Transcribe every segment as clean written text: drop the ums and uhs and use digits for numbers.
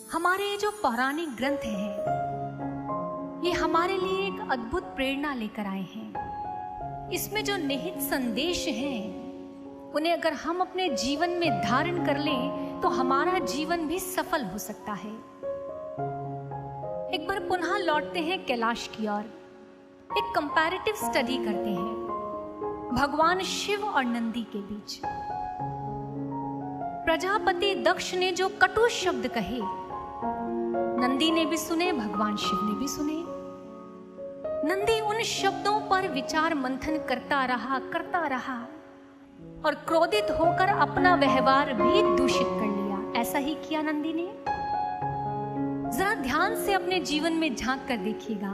हमारे जो पौराणिक ग्रंथ हैं ये हमारे लिए एक अद्भुत प्रेरणा लेकर आए हैं। इसमें जो निहित संदेश हैं उन्हें अगर हम अपने जीवन में धारण कर लें तो हमारा जीवन भी सफल हो सकता है। एक बार पुनः लौटते हैं कैलाश की ओर, एक कंपैरेटिव स्टडी करते हैं भगवान शिव और नंदी के बीच। प्रजापति दक्ष ने जो कटु शब्द कहे नंदी ने भी सुने, भगवान शिव ने भी सुने। नंदी उन शब्दों पर विचार मंथन करता रहा और क्रोधित होकर अपना व्यवहार भी दूषित कर लिया। ऐसा ही किया नंदी ने। जरा ध्यान से अपने जीवन में झांक कर देखिएगा,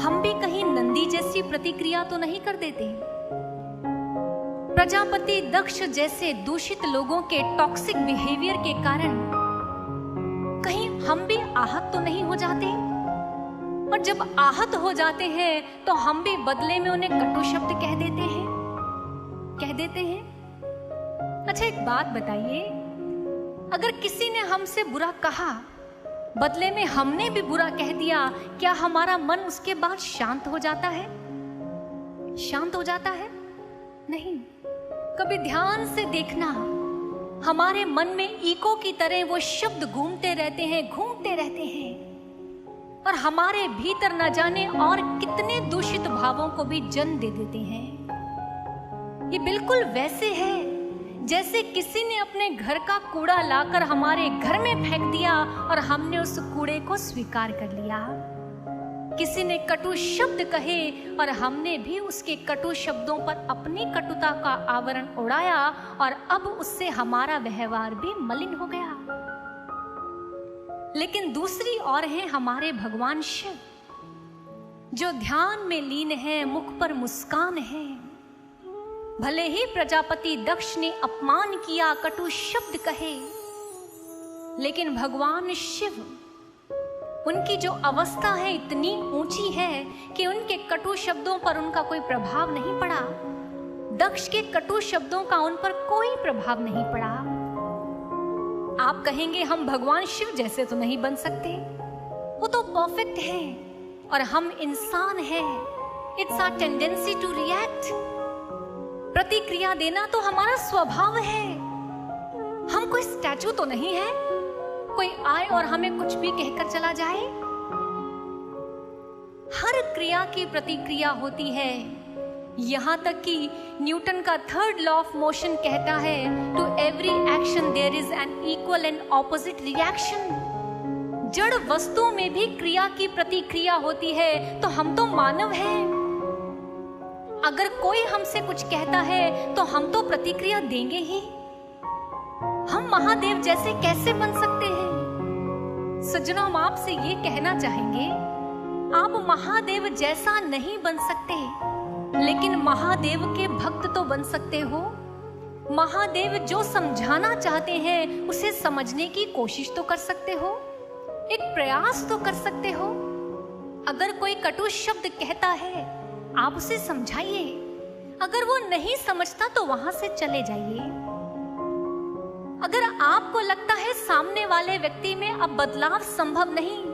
हम भी कहीं नंदी जैसी प्रतिक्रिया तो नहीं कर देते? प्रजापति दक्ष जैसे दूषित लोगों के टॉक्सिक बिहेवियर के कारण कहीं हम भी आहत तो नहीं हो जाते? और जब आहत हो जाते हैं तो हम भी बदले में उन्हें कटु शब्द कह देते हैं। अच्छा एक बात बताइए, अगर किसी ने हमसे बुरा कहा बदले में हमने भी बुरा कह दिया, क्या हमारा मन उसके बाद शांत हो जाता है? शांत हो जाता है? नहीं। कभी ध्यान से देखना, हमारे मन में ईको की तरह वो शब्द घूमते रहते हैं और हमारे भीतर न जाने और कितने दूषित भावों को भी जन्म दे देते हैं। ये बिल्कुल वैसे है जैसे किसी ने अपने घर का कूड़ा लाकर हमारे घर में फेंक दिया और हमने उस कूड़े को स्वीकार कर लिया। किसी ने कटु शब्द कहे और हमने भी उसके कटु शब्दों पर अपनी कटुता का आवरण उड़ाया और अब उससे हमारा व्यवहार भी मलिन हो गया। लेकिन दूसरी ओर है हमारे भगवान शिव, जो ध्यान में लीन है, मुख पर मुस्कान है। भले ही प्रजापति दक्ष ने अपमान किया, कटु शब्द कहे, लेकिन भगवान शिव, उनकी जो अवस्था है इतनी ऊंची है कि उनके कटु शब्दों पर उनका कोई प्रभाव नहीं पड़ा। दक्ष के कटु शब्दों का उन पर कोई प्रभाव नहीं पड़ा। आप कहेंगे हम भगवान शिव जैसे तो नहीं बन सकते, वो तो परफेक्ट है और हम इंसान हैं। It's our tendency to react. प्रतिक्रिया देना तो हमारा स्वभाव है। हम कोई स्टैचू तो नहीं है, कोई आए और हमें कुछ भी कहकर चला जाए। हर क्रिया की प्रतिक्रिया होती है। यहां तक कि न्यूटन का थर्ड लॉ ऑफ मोशन कहता है, to every action there is an equal and opposite reaction. जड़ वस्तुओं में भी क्रिया की प्रतिक्रिया होती है, तो हम तो मानव हैं। अगर कोई हमसे कुछ कहता है तो हम तो प्रतिक्रिया देंगे ही। हम महादेव जैसे कैसे बन सकते हैं? सज्जनों, हम आपसे ये कहना चाहेंगे, आप महादेव जैसा नहीं बन सकते, लेकिन महादेव के भक्त तो बन सकते हो। महादेव जो समझाना चाहते हैं उसे समझने की कोशिश तो कर सकते हो, एक प्रयास तो कर सकते हो। अगर कोई कटु शब्द कहता है आप उसे समझाइए, अगर वो नहीं समझता तो वहां से चले जाइए। अगर आपको लगता है सामने वाले व्यक्ति में अब बदलाव संभव नहीं,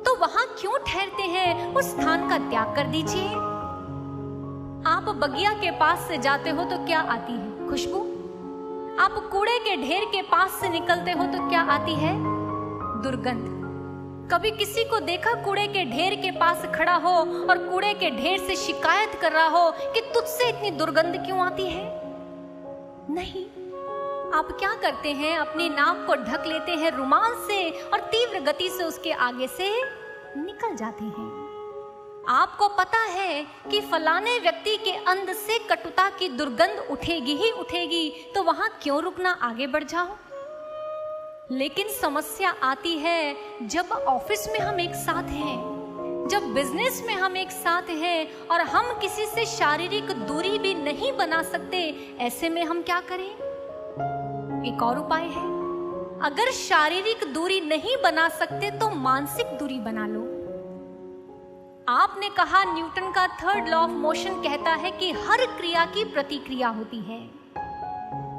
तो वहां क्यों ठहरते हैं? उस स्थान का त्याग कर दीजिए। आप बगिया के पास से जाते हो तो क्या आती है? खुशबू। आप कूड़े के ढेर के पास से निकलते हो तो क्या आती है? दुर्गंध। कभी किसी को देखा कूड़े के ढेर के पास खड़ा हो और कूड़े के ढेर से शिकायत कर रहा हो कि तुझसे इतनी दुर्गंध क्यों आती है? नहीं। आप क्या करते हैं? अपनी नाक को ढक लेते हैं रुमाल से और तीव्र गति से उसके आगे से निकल जाते हैं। आपको पता है कि फलाने व्यक्ति के अंदर से कटुता की दुर्गंध उठेगी ही उठेगी, तो वहां क्यों रुकना, आगे बढ़ जाओ। लेकिन समस्या आती है जब ऑफिस में हम एक साथ हैं, जब बिजनेस में हम एक साथ हैं और हम किसी से शारीरिक दूरी भी नहीं बना सकते। ऐसे में हम क्या करें? एक और उपाय है। अगर शारीरिक दूरी नहीं बना सकते तो मानसिक दूरी बना लो। आपने कहा न्यूटन का थर्ड लॉ ऑफ मोशन कहता है कि हर क्रिया की प्रतिक्रिया होती है,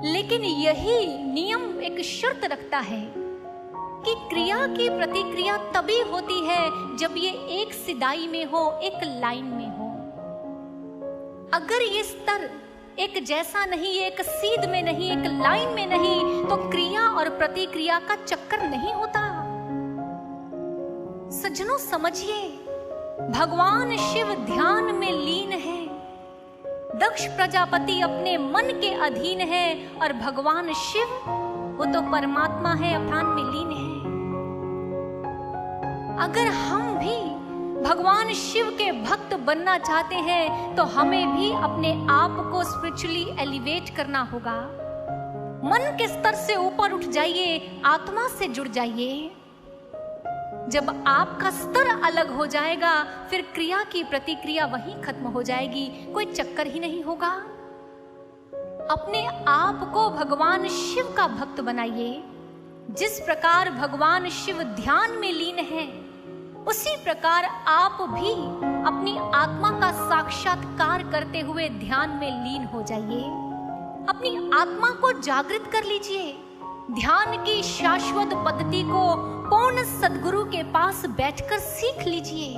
लेकिन यही नियम एक शर्त रखता है कि क्रिया की प्रतिक्रिया तभी होती है जब ये एक सिदाई में हो, एक लाइन में हो। अगर ये स्तर एक जैसा नहीं, एक सीध में नहीं, एक लाइन में नहीं, तो क्रिया और प्रतिक्रिया का चक्कर नहीं होता। सज्जनों समझिए, भगवान शिव ध्यान में लीन है, दक्ष प्रजापति अपने मन के अधीन है, और भगवान शिव वो तो परमात्मा है, ध्यान में लीन है। अगर हम भी भगवान शिव के भक्त बनना चाहते हैं तो हमें भी अपने आप को स्पिरिचुअली एलिवेट करना होगा। मन के स्तर से ऊपर उठ जाइए, आत्मा से जुड़ जाइए। जब आपका स्तर अलग हो जाएगा, फिर क्रिया की प्रतिक्रिया वहीं खत्म हो जाएगी, कोई चक्कर ही नहीं होगा। अपने आप को भगवान शिव का भक्त बनाइए। जिस प्रकार भगवान शिव ध्यान में लीन है, उसी प्रकार आप भी अपनी आत्मा का साक्षात्कार करते हुए ध्यान में लीन हो जाइए। अपनी आत्मा को जागृत कर लीजिए। ध्यान की शाश्वत पद्धति को पूर्ण सद्गुरु के पास बैठकर सीख लीजिए।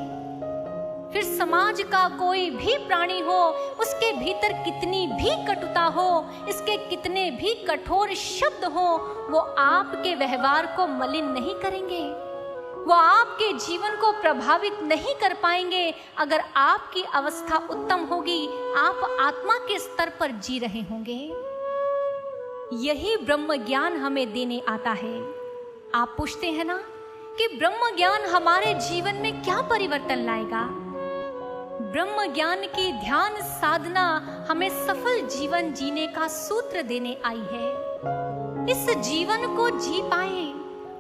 फिर समाज का कोई भी प्राणी हो, उसके भीतर कितनी भी कटुता हो, इसके कितने भी कठोर शब्द हो, वो आपके व्यवहार को मलिन नहीं करेंगे, वो आपके जीवन को प्रभावित नहीं कर पाएंगे। अगर आपकी अवस्था उत्तम होगी, आप आत्मा के स्तर पर जी रहे होंगे। यही ब्रह्म ज्ञान हमें देने आता है। आप पूछते हैं ना कि ब्रह्म ज्ञान हमारे जीवन में क्या परिवर्तन लाएगा? ब्रह्म ज्ञान की ध्यान साधना हमें सफल जीवन जीने का सूत्र देने आई है। इस जीवन को जी पाए,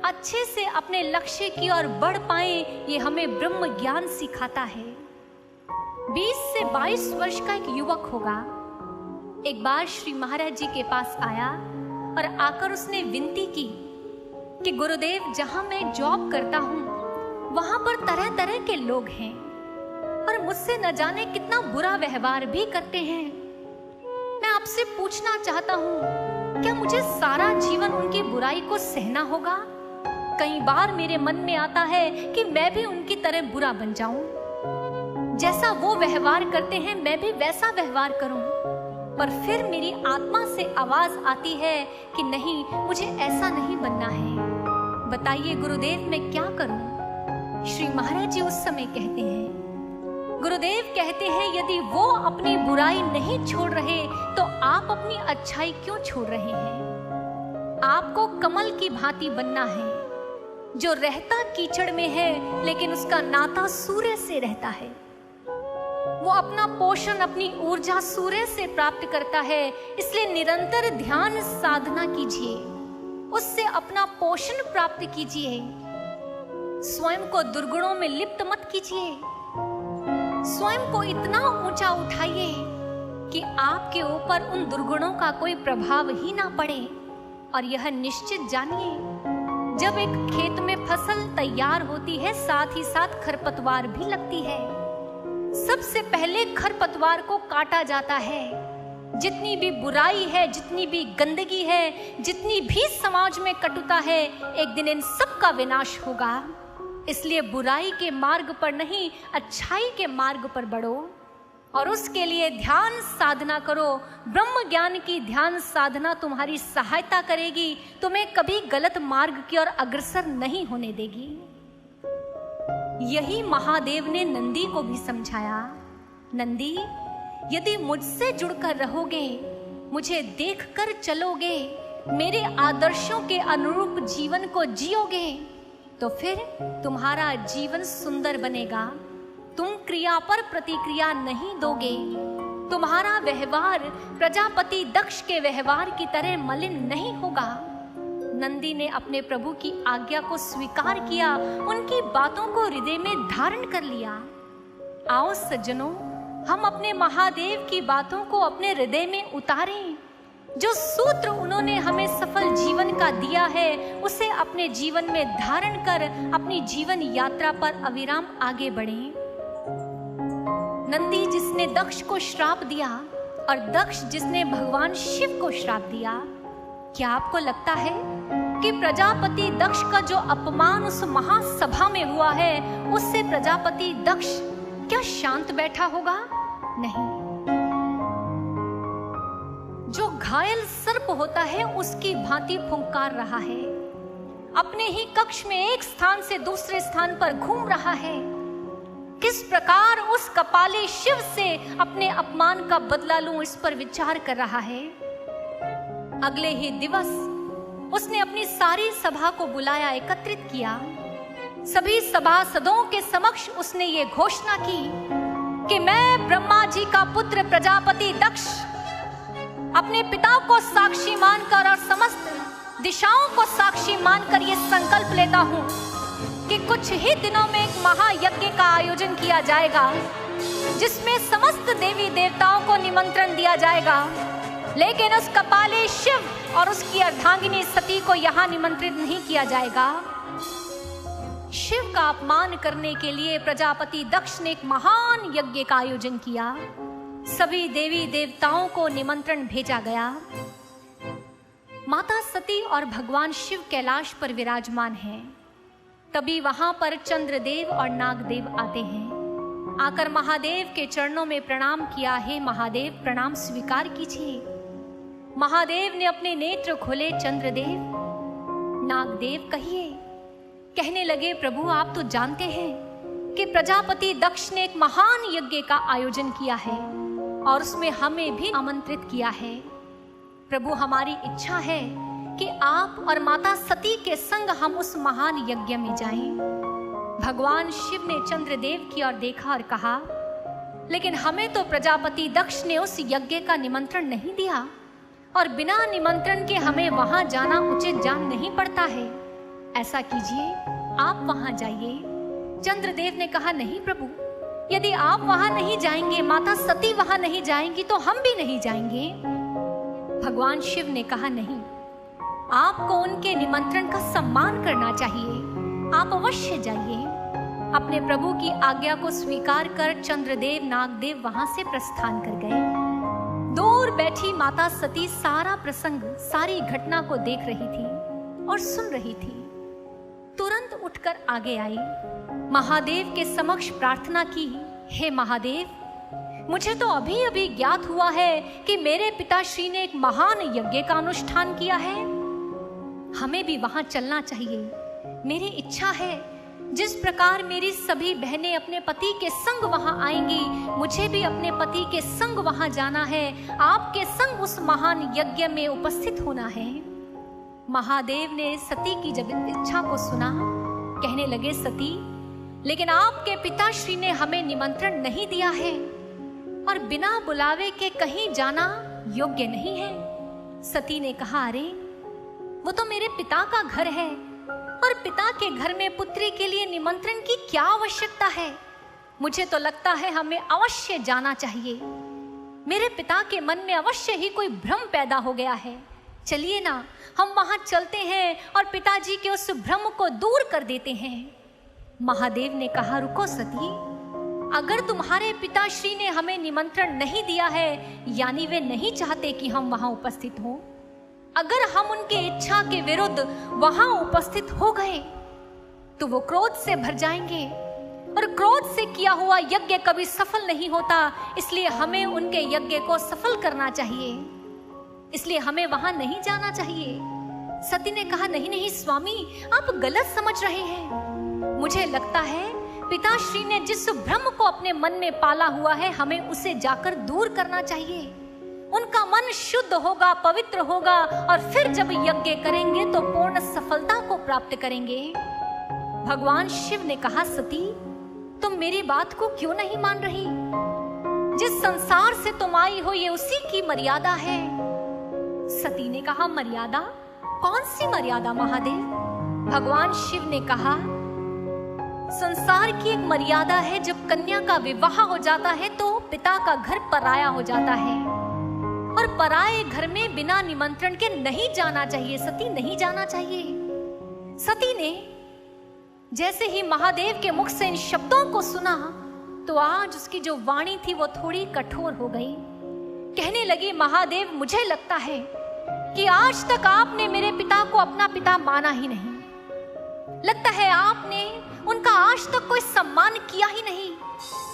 अच्छे से अपने लक्ष्य की ओर बढ़ पाए, ये हमें ब्रह्म ज्ञान सिखाता है। 20 से 22 वर्ष का एक युवक होगा, एक बार श्री महाराज जी के पास आया और आकर उसने विनती की कि गुरुदेव, जहां मैं जॉब करता हूं वहां पर तरह तरह के लोग हैं और मुझसे न जाने कितना बुरा व्यवहार भी करते हैं। मैं आपसे पूछना चाहता हूं, क्या मुझे सारा जीवन उनकी बुराई को सहना होगा? कई बार मेरे मन में आता है कि मैं भी उनकी तरह बुरा बन जाऊं, जैसा वो व्यवहार करते हैं मैं भी वैसा व्यवहार करूं। पर फिर मेरी आत्मा से आवाज आती है कि नहीं, मुझे ऐसा नहीं बनना है। बताइए गुरुदेव, मैं क्या करूं? श्री महाराज जी उस समय कहते हैं, गुरुदेव कहते हैं, यदि वो अपनी बुराई नहीं छोड़ रहे तो आप अपनी अच्छाई क्यों छोड़ रहे हैं? आपको कमल की भांति बनना है, जो रहता कीचड़ में है लेकिन उसका नाता सूर्य से रहता है। वो अपना पोषण, अपनी ऊर्जा सूर्य से प्राप्त करता है। इसलिए निरंतर ध्यान साधना कीजिए, उससे अपना पोषण प्राप्त कीजिए। स्वयं को दुर्गुणों में लिप्त मत कीजिए। स्वयं को इतना ऊंचा उठाइए कि आपके ऊपर उन दुर्गुणों का कोई प्रभाव ही ना पड़े। और यह निश्चित जानिए, जब एक खेत में फसल तैयार होती है, साथ ही साथ खरपतवार भी लगती है। सबसे पहले खरपतवार को काटा जाता है। जितनी भी बुराई है, जितनी भी गंदगी है, जितनी भी समाज में कटुता है, एक दिन इन सब का विनाश होगा। इसलिए बुराई के मार्ग पर नहीं, अच्छाई के मार्ग पर बढ़ो और उसके लिए ध्यान साधना करो। ब्रह्म ज्ञान की ध्यान साधना तुम्हारी सहायता करेगी, तुम्हें कभी गलत मार्ग की ओर अग्रसर नहीं होने देगी। यही महादेव ने नंदी को भी समझाया, नंदी, यदि मुझसे जुड़कर रहोगे, मुझे देखकर चलोगे, मेरे आदर्शों के अनुरूप जीवन को जियोगे, तो फिर तुम्हारा जीवन सुंदर बनेगा। तुम क्रिया पर प्रतिक्रिया नहीं दोगे, तुम्हारा व्यवहार प्रजापति दक्ष के व्यवहार की तरह मलिन नहीं होगा। नंदी ने अपने प्रभु की आज्ञा को स्वीकार किया, उनकी बातों को हृदय में धारण कर लिया। आओ सज्जनों, हम अपने महादेव की बातों को अपने हृदय में उतारें। जो सूत्र उन्होंने हमें सफल जीवन का दिया है, उसे अपने जीवन में धारण कर अपनी जीवन यात्रा पर अविराम आगे बढ़ें। नंदी जिसने दक्ष को श्राप दिया और दक्ष जिसने भगवान शिव को श्राप दिया, क्या आपको लगता है कि प्रजापति दक्ष का जो अपमान उस महासभा में हुआ है, उससे प्रजापति दक्ष क्या शांत बैठा होगा? नहीं। जो घायल सर्प होता है उसकी भांति फुंकार रहा है, अपने ही कक्ष में एक स्थान से दूसरे स्थान पर घूम रहा है। किस प्रकार उस कपाली शिव से अपने अपमान का बदला लूं, इस पर विचार कर रहा है। अगले ही दिवस उसने अपनी सारी सभा को बुलाया, एकत्रित किया। सभी सभासदों के समक्ष उसने ये घोषणा की कि मैं ब्रह्मा जी का पुत्र प्रजापति दक्ष अपने पिता को साक्षी मानकर और समस्त दिशाओं को साक्षी मानकर ये संकल्प लेता हूं कि कुछ ही दिनों में एक महायज्ञ का आयोजन किया जाएगा, जिसमें समस्त देवी देवताओं को निमंत्रण दिया जाएगा, लेकिन उस कपाली शिव और उसकी अर्धांगिनी सती को यहाँ निमंत्रित नहीं किया जाएगा। शिव का अपमान करने के लिए प्रजापति दक्ष ने एक महान यज्ञ का आयोजन किया। सभी देवी देवताओं को निमंत्रण भेजा गया। माता सती और भगवान शिव कैलाश पर विराजमान हैं। तभी वहां पर चंद्रदेव और नागदेव आते हैं। आकर महादेव के चरणों में प्रणाम किया। हे महादेव, प्रणाम स्वीकार कीजिए। महादेव ने अपने नेत्र खोले। चंद्रदेव, नागदेव कहिए। कहने लगे, प्रभु आप तो जानते हैं कि प्रजापति दक्ष ने एक महान यज्ञ का आयोजन किया है और उसमें हमें भी आमंत्रित किया है। प्रभु, हमारी इच्छा है कि आप और माता सती के संग हम उस महान यज्ञ में जाएं। भगवान शिव ने चंद्रदेव की ओर देखा और कहा, लेकिन हमें तो प्रजापति दक्ष ने उस यज्ञ का निमंत्रण नहीं दिया और बिना निमंत्रण के हमें वहां जाना उचित जान नहीं पड़ता है। ऐसा कीजिए, आप वहां जाइए। चंद्रदेव ने कहा, नहीं प्रभु, यदि आप वहां नहीं जाएंगे, माता सती वहां नहीं जाएंगी, तो हम भी नहीं जाएंगे। भगवान शिव ने कहा, नहीं, आपको उनके निमंत्रण का सम्मान करना चाहिए। आप अवश्य जाइए। अपने प्रभु की आज्ञा को स्वीकार कर चंद्रदेव नागदेव वहां से प्रस्थान कर गए। दूर बैठी माता सती सारा प्रसंग, सारी घटना को देख रही थी और सुन रही थी। तुरंत उठकर आगे आई, महादेव के समक्ष प्रार्थना की, हे महादेव, मुझे तो अभी अभी ज्ञात हुआ है कि मेरे पिताश्री ने एक महान यज्ञ का अनुष्ठान किया है। हमें भी वहां चलना चाहिए। मेरी इच्छा है, जिस प्रकार मेरी सभी बहनें अपने पति के संग वहां आएंगी, मुझे भी अपने पति के संग वहां जाना है। आपके संग उस महान यज्ञ में उपस्थित होना है। महादेव ने सती की जब इच्छा को सुना, कहने लगे, सती, लेकिन आपके पिताश्री ने हमें निमंत्रण नहीं दिया है और बिना बुलावे के कहीं जाना योग्य नहीं है। सती ने कहा, अरे वो तो मेरे पिता का घर है और पिता के घर में पुत्री के लिए निमंत्रण की क्या आवश्यकता है। मुझे तो लगता है हमें अवश्य जाना चाहिए। मेरे पिता के मन में अवश्य ही कोई भ्रम पैदा हो गया है। चलिए ना, हम वहां चलते हैं और पिताजी के उस भ्रम को दूर कर देते हैं। महादेव ने कहा, रुको सती, अगर तुम्हारे पिताश्री ने हमें निमंत्रण नहीं दिया है, यानी वे नहीं चाहते कि हम वहां उपस्थित हों। अगर हम उनकी इच्छा के विरुद्ध वहां उपस्थित हो गए तो वो क्रोध से भर जाएंगे और क्रोध से किया हुआ यज्ञ कभी सफल नहीं होता। इसलिए हमें उनके यज्ञ को सफल करना चाहिए, इसलिए हमें वहां नहीं जाना चाहिए। सती ने कहा, नहीं नहीं स्वामी, आप गलत समझ रहे हैं। मुझे लगता है पिताश्री ने जिस भ्रम को अपने मन में पाला हुआ है, हमें उसे जाकर दूर करना चाहिए। उनका मन शुद्ध होगा, पवित्र होगा और फिर जब यज्ञ करेंगे तो पूर्ण सफलता को प्राप्त करेंगे। भगवान शिव ने कहा, सती, तुम मेरी बात को क्यों नहीं मान रही? जिस संसार से तुम आई हो, ये उसी की मर्यादा है। सती ने कहा, मर्यादा? कौन सी मर्यादा महादेव? भगवान शिव ने कहा, संसार की एक मर्यादा है, जब कन्या का विवाह हो जाता है तो पिता का घर पराया हो जाता है और पराये घर में बिना निमंत्रण के नहीं जाना चाहिए। सती, नहीं जाना चाहिए। सती ने जैसे ही महादेव के मुख से इन शब्दों को सुना तो आज उसकी जो वाणी थी वो थोड़ी कठोर हो गई। कहने लगी, महादेव, मुझे लगता है कि आज तक आपने मेरे पिता को अपना पिता माना ही नहीं। लगता है आपने उनका आज तक कोई सम्मान किया ही नहीं,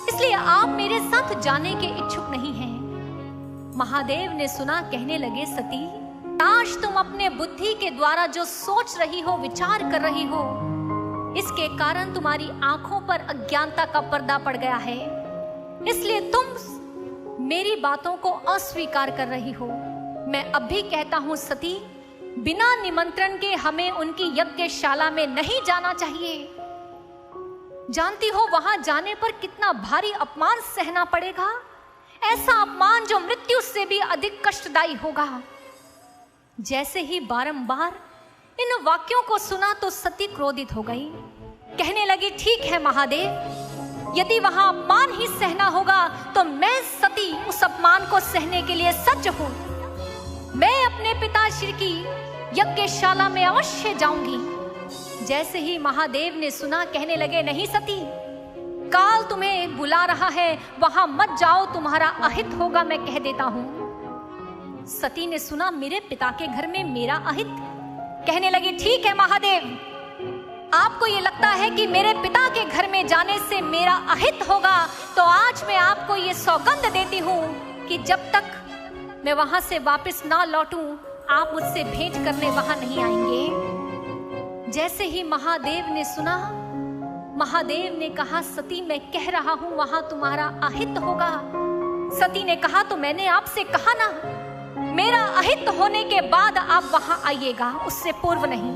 इसलिए आप मेरे साथ जाने के इच्छुक नहीं हैं। महादेव ने सुना, कहने लगे, सती, आज तुम अपने बुद्धि के द्वारा जो सोच रही हो, विचार कर रही हो, इसके कारण तुम्हारी आंखों पर अज्ञानता का पर्दा पड़ गया है, इसलिए तुम मेरी बातों को अस्वीकार कर रही हो। मैं अब भी कहता हूं सती, बिना निमंत्रण के हमें उनकी यज्ञशाला में नहीं जाना चाहिए। जानती हो वहां जाने पर कितना भारी अपमान सहना पड़ेगा, ऐसा अपमान जो मृत्यु से भी अधिक कष्टदायी होगा। जैसे ही बारंबार इन वाक्यों को सुना तो सती क्रोधित हो गई। कहने लगी, ठीक है महादेव, यदि वहां अपमान ही सहना होगा तो मैं सती उस अपमान को सहने के लिए सज्ज हूं। मैं अपने पिताश्री की यज्ञशाला में अवश्य जाऊंगी। जैसे ही महादेव ने सुना, कहने लगे, नहीं सती, काल तुम्हें बुला रहा है, वहां मत जाओ, तुम्हारा अहित होगा, मैं कह देता हूं। सती ने सुना, मेरे पिता के घर में मेरा अहित? कहने लगी, ठीक है महादेव, आपको ये लगता है कि मेरे पिता के घर में जाने से मेरा अहित होगा, तो आज मैं आपको ये सौगंध देती हूं कि जब तक मैं वहां से वापस ना लौटूं, आप मुझसे भेंट करने वहां नहीं आएंगे। जैसे ही महादेव ने सुना, महादेव ने कहा, सती, मैं कह रहा हूं वहां तुम्हारा अहित होगा। सती ने कहा, तो मैंने आपसे कहा ना, मेरा अहित होने के बाद आप वहां आइएगा, उससे पूर्व नहीं।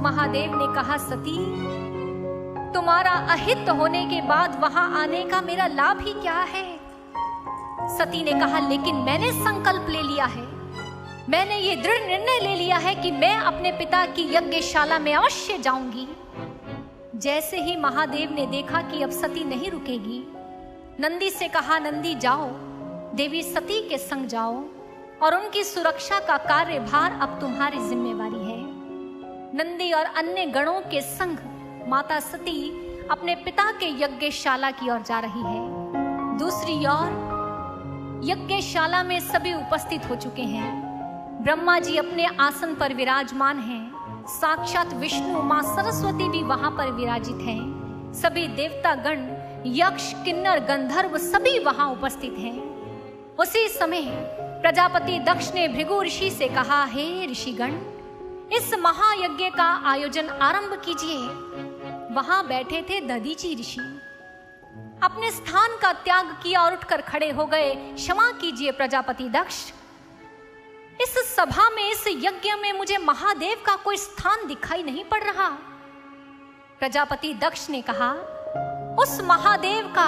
महादेव ने कहा, सती, तुम्हारा अहित होने के बाद वहां आने का मेरा लाभ ही क्या है? सती ने कहा, लेकिन मैंने संकल्प ले लिया है, मैंने ये दृढ़ निर्णय ले लिया है कि मैं अपने पिता की यज्ञशाला में अवश्य जाऊंगी। जैसे ही महादेव ने देखा कि अब सती नहीं रुकेगी, नंदी से कहा, नंदी जाओ, देवी सती के संग जाओ और उनकी सुरक्षा का कार्यभार अब तुम्हारी जिम्मेवारी है। नंदी और अन्य गणों के संग माता सती अपने पिता के यज्ञशाला की ओर जा रही है। दूसरी ओर यज्ञशाला में सभी उपस्थित हो चुके हैं। ब्रह्मा जी अपने आसन पर विराजमान हैं, साक्षात विष्णु, मां सरस्वती भी वहां पर विराजित हैं। सभी देवता गण, यक्ष, किन्नर, गंधर्व सभी वहां उपस्थित हैं। उसी समय प्रजापति दक्ष ने भृगु ऋषि से कहा, हे ऋषिगण, इस महायज्ञ का आयोजन आरंभ कीजिए। वहां बैठे थे दधीचि ऋषि, अपने स्थान का त्याग किया और उठकर खड़े हो गए। क्षमा कीजिए प्रजापति दक्ष, इस सभा में, इस यज्ञ में मुझे महादेव का कोई स्थान दिखाई नहीं पड़ रहा। प्रजापति दक्ष ने कहा, उस महादेव का,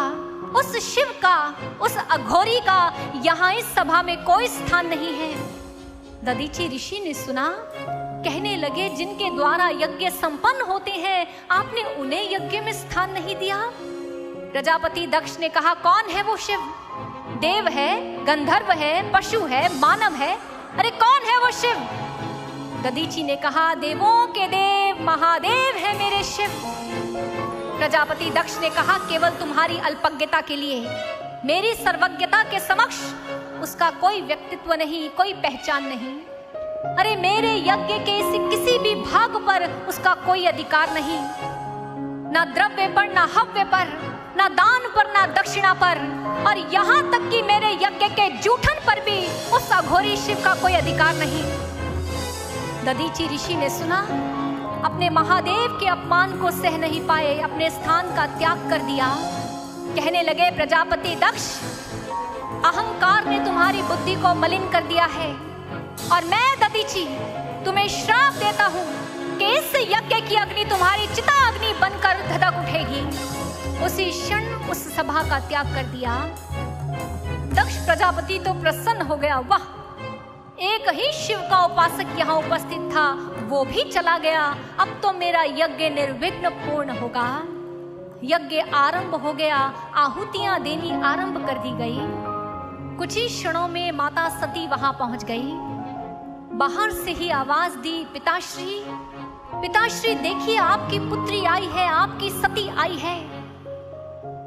उस शिव का, उस अघोरी का यहाँ इस सभा में कोई स्थान नहीं है। दधीचि ऋषि ने सुना, कहने लगे, जिनके द्वारा यज्ञ संपन्न होते हैं, आपने उन्हें यज्ञ में स्थान नहीं दिया। प्रजापति दक्ष ने कहा, कौन है वो शिव? देव है, गंधर्व है, पशु है, मानव है, अरे कौन है वो शिव? दधीचि ने कहा, देवों के देव महादेव है मेरे शिव। प्रजापति दक्ष ने कहा, केवल तुम्हारी अल्पज्ञता के लिए, मेरी सर्वज्ञता के समक्ष उसका कोई व्यक्तित्व नहीं, कोई पहचान नहीं। अरे मेरे यज्ञ के किसी भी भाग पर उसका कोई अधिकार नहीं, ना द्रव्य पर, ना हव्य पर, ना दान पर, ना दक्षिणा पर, और यहाँ तक कि मेरे यज्ञ के जूठन पर भी उस अघोरी शिव का कोई अधिकार नहीं। दधीचि ऋषि ने सुना, अपने महादेव के अपमान को सह नहीं पाए, अपने स्थान का त्याग कर दिया। कहने लगे, प्रजापति दक्ष, अहंकार ने तुम्हारी बुद्धि को मलिन कर दिया है, और मैं दधीचि तुम्हें श्राप देता हूँ कि इस यज्ञ की अग्नि तुम्हारी चिता अग्नि बनकर धधक उठेगी। उसी क्षण उस सभा का त्याग कर दिया। दक्ष प्रजापति तो प्रसन्न हो गया, वाह, एक ही शिव का उपासक यहाँ उपस्थित था, वो भी चला गया, अब तो मेरा यज्ञ निर्विघ्न पूर्ण होगा। यज्ञ आरंभ हो गया, आहुतियां देनी आरंभ कर दी गई। कुछ ही क्षणों में माता सती वहां पहुंच गई। बाहर से ही आवाज दी, पिताश्री, पिताश्री देखिए, आपकी पुत्री आई है, आपकी सती आई है।